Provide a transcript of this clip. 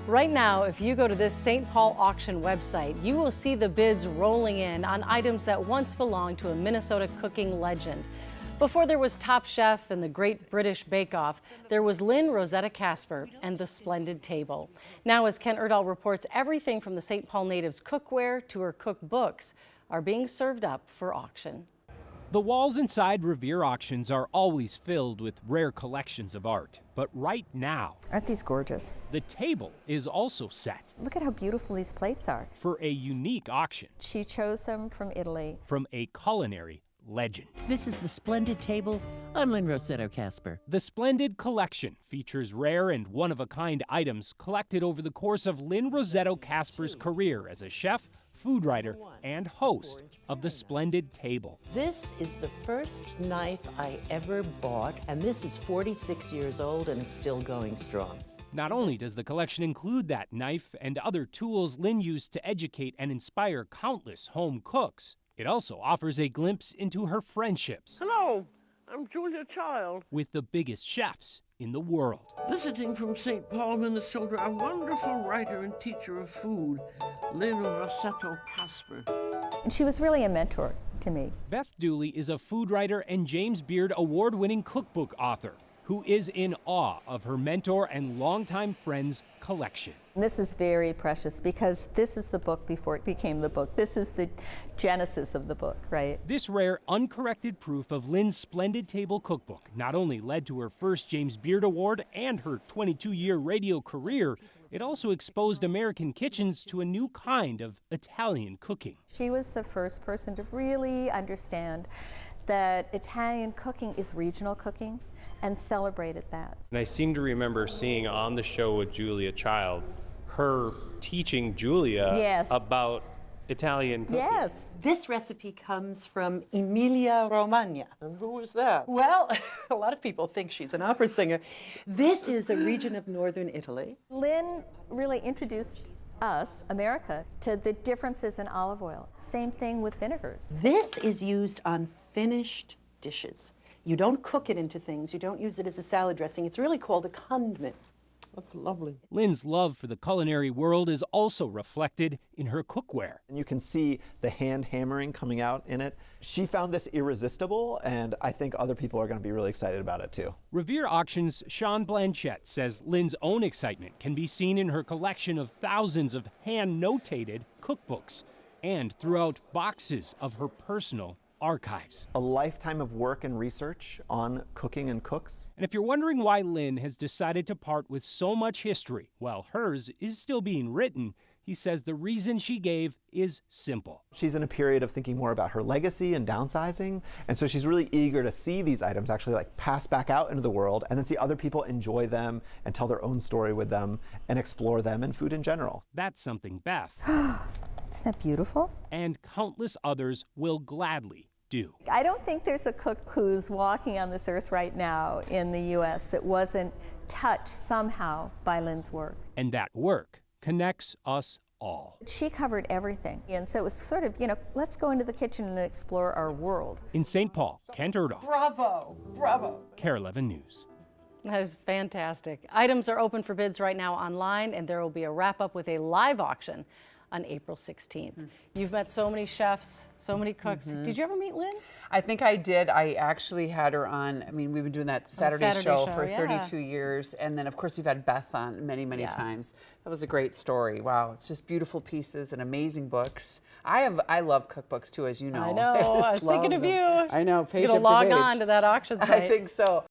Right now, if you go to this St. Paul auction website, you will see the bids rolling in on items that once belonged to a Minnesota cooking legend. Before there was Top Chef and the Great British Bake Off, there was Lynn Rosetta Casper and the Splendid Table. Now, as Ken Erdahl reports, everything from the St. Paul native's cookware to her cookbooks are being served up for auction. The walls inside Revere Auctions are always filled with rare collections of art. But right now, aren't these gorgeous? The table is also set. Look at how beautiful these plates are. For a unique auction. She chose them from Italy. From a culinary legend. This is the Splendid Table. I'm Lynn Rosetta Casper. The Splendid Collection features rare and one-of-a-kind items collected over the course of Lynn Rosetta Casper's career as a chef, food writer, and host of the Splendid Table. This is the first knife I ever bought, and this is 46 years old and it's still going strong. Not only does the collection include that knife and other tools Lynn used to educate and inspire countless home cooks, it also offers a glimpse into her friendships. Hello, I'm Julia Child. With the biggest chefs in the world. Visiting from St. Paul, Minnesota, a wonderful writer and teacher of food, Lynn Rosetta Casper. And she was really a mentor to me. Beth Dooley is a food writer and James Beard award-winning cookbook author who is in awe of her mentor and longtime friend's collection. This is very precious because this is the book before it became the book. This is the genesis of the book, right? This rare, uncorrected proof of Lynn's Splendid Table cookbook not only led to her first James Beard Award and her 22-year radio career, it also exposed American kitchens to a new kind of Italian cooking. She was the first person to really understand that Italian cooking is regional cooking and celebrated that. And I seem to remember seeing on the show with Julia Child, her teaching Julia about Italian cooking. Yes. This recipe comes from Emilia Romagna. And who is that? Well, a lot of people think she's an opera singer. This is a region of northern Italy. Lynn really introduced us, America, to the differences in olive oil. Same thing with vinegars. This is used on finished dishes. You don't cook it into things. You don't use it as a salad dressing. It's really called a condiment. That's lovely. Lynn's love for the culinary world is also reflected in her cookware. And you can see the hand hammering coming out in it. She found this irresistible, and I think other people are going to be really excited about it too. Revere Auctions' Sean Blanchette says Lynn's own excitement can be seen in her collection of thousands of hand-notated cookbooks and throughout boxes of her personal archives. A lifetime of work and research on cooking and cooks. And if you're wondering why Lynn has decided to part with so much history while hers is still being written, he says the reason she gave is simple. She's in a period of thinking more about her legacy and downsizing, and so she's really eager to see these items actually pass back out into the world and then see other people enjoy them and tell their own story with them and explore them and food in general. That's something Beth Isn't that beautiful? and countless others will gladly do. I don't think there's a cook who's walking on this earth right now in the U.S. that wasn't touched somehow by Lynn's work. And that work connects us all. She covered everything. And so it was sort of, let's go into the kitchen and explore our world. In St. Paul, Kent Erdahl, Bravo, bravo. KARE 11 News. That is fantastic. Items are open for bids right now online, and there will be a wrap-up with a live auction on April 16th. You've met so many chefs, so many cooks. Did you ever meet Lynn? I think I did. I actually had her on. I mean, we've been doing that Saturday show for yeah. 32 years. And then, of course, we've had Beth on many, many times. That was a great story. Wow. It's just beautiful pieces and amazing books. I love cookbooks, too, as you know. I know. I was thinking of you. I know. She's going to log on to that auction site. I think so.